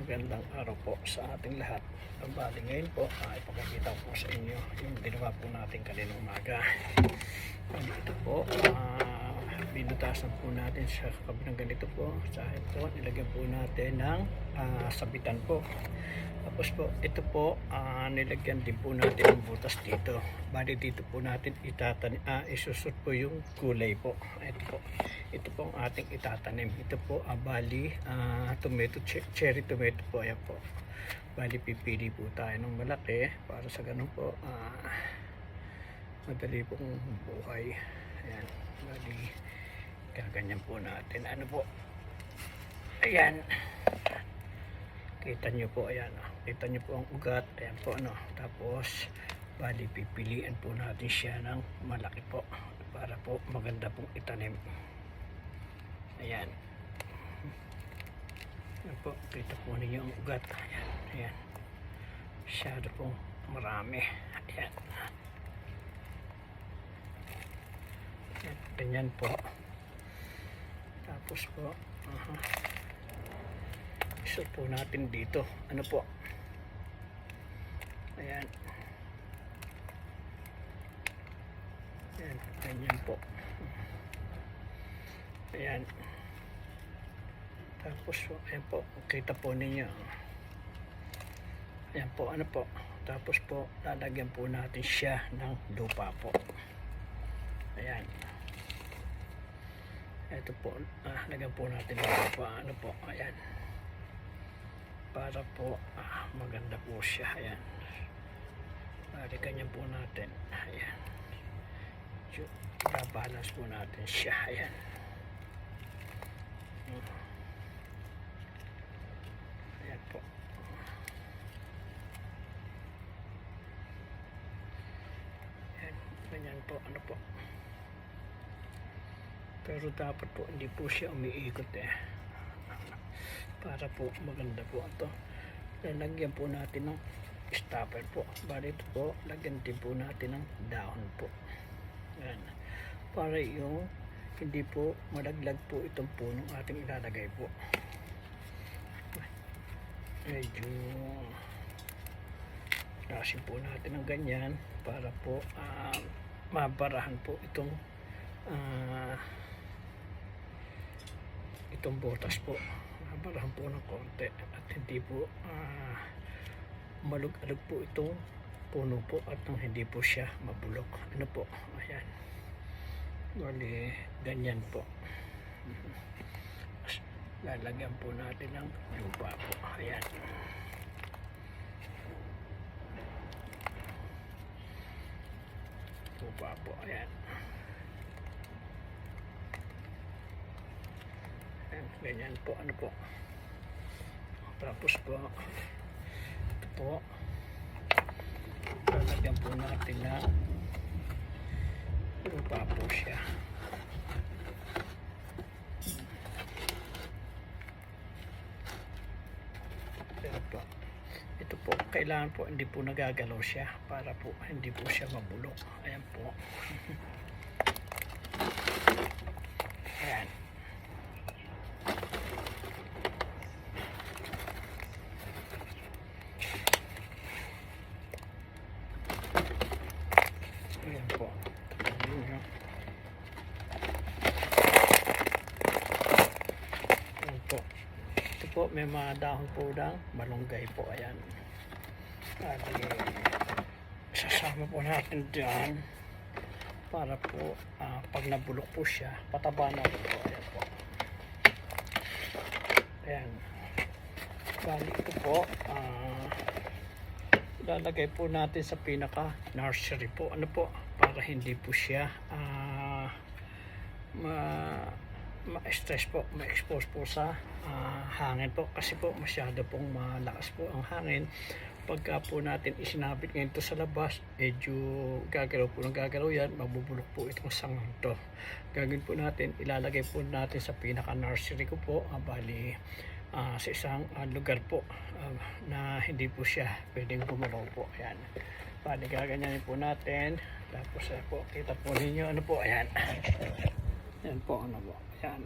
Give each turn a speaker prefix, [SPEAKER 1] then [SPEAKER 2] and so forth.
[SPEAKER 1] Magandang araw po sa ating lahat. Ang bali ngayon po, ipapakita ko sa inyo yung ginawa po natin kaninang umaga. Ito po, binutasan po natin sa kabilang ganito po. Sa ito, nilagyan po natin ng sabitan po. Tapos po, ito po, nilagyan din po natin ng butas dito. Bali dito po natin isusot po yung gulay po. Ito po ang ating itatanim. Ito po, bali, cherry tomato po. Ayan po. Bali, pipili po tayo ng malaki para sa ganun po, madali pong buhay. Ayan, bali, gaganyan po natin. Ano po? Ayan. Kita nyo po, ayan. Kita nyo po ang ugat. Ayan po, ano. Tapos, bali, pipilian po natin siya ng malaki po para po maganda pong itanim. Ayan. Ayan po, kita po ninyo ang ugat. Ayan, ayan. Masyado pong marami. Ayan. Ayan, ganyan po. Tapos po, isot po natin dito. Ano po? Ayan. Ayan, ganyan po. Ayan. Tapos po, ayan po, kita po ninyo. Ayan po, ano po. Tapos po, lalagyan po natin siya ng lupa po. Ayan. Ito po, lagyan po natin ng lupa. Ano po, ayan. Para po, maganda po siya. Ayan. Bali, ganyan po natin. Ayan. Babalance po natin siya. Ayan. Ayan po. Ayan. Ganyan po. Ano po. Pero dapat po, hindi po siya umiikot para po maganda po ito. Lalagyan po natin ng stopper po. Bali ito po, lagyan din po natin ng dahon po. Ayan. Para yung hindi po malaglag po itong punong ating ilalagay po. Medyo lasin po natin ng ganyan para po mabarahan po itong butas po. Mabarahan po ng konti at hindi po malug-alug po itong puno po at nang hindi po siya mabulok. Ano po? Ayan. Bali, ganyan po. Lalagyan po natin ng lupa po. Ayan. Lupa po. Ayan. Ayan. Ganyan po. Ano po? Tapos po, ito po, lalagyan po natin na lupa po siya. Ito po, kailangan po hindi po nagagalaw siya para po hindi po siya mabulok. Ayan po. Ayan. Ayan po. Ayan po. Ito po, may mga dahon po ng malunggay po. Ayan. Sasama po natin dyan para po pag nabulok po siya, pataba na po. Ayan po. Ayan. Bali ito po, lalagay po natin sa pinaka nursery po. Ano po? Para hindi po siya ma-stress po, ma-expose po sa hangin po. Kasi po masyado pong malakas po ang hangin. Pagka po natin isinabit ngayon ito sa labas, medyo gagalaw po ng gagalaw yan, mabubulok po itong sangang to. Gagawin po natin, ilalagay po natin sa pinaka nursery ko po, bali sa isang lugar po na hindi po siya pwedeng gumalaw po. Ayan. Bali gaganyanin po natin. Tapos po, kita po ninyo ano po, ayan. Ayan po, ano po. Ayan.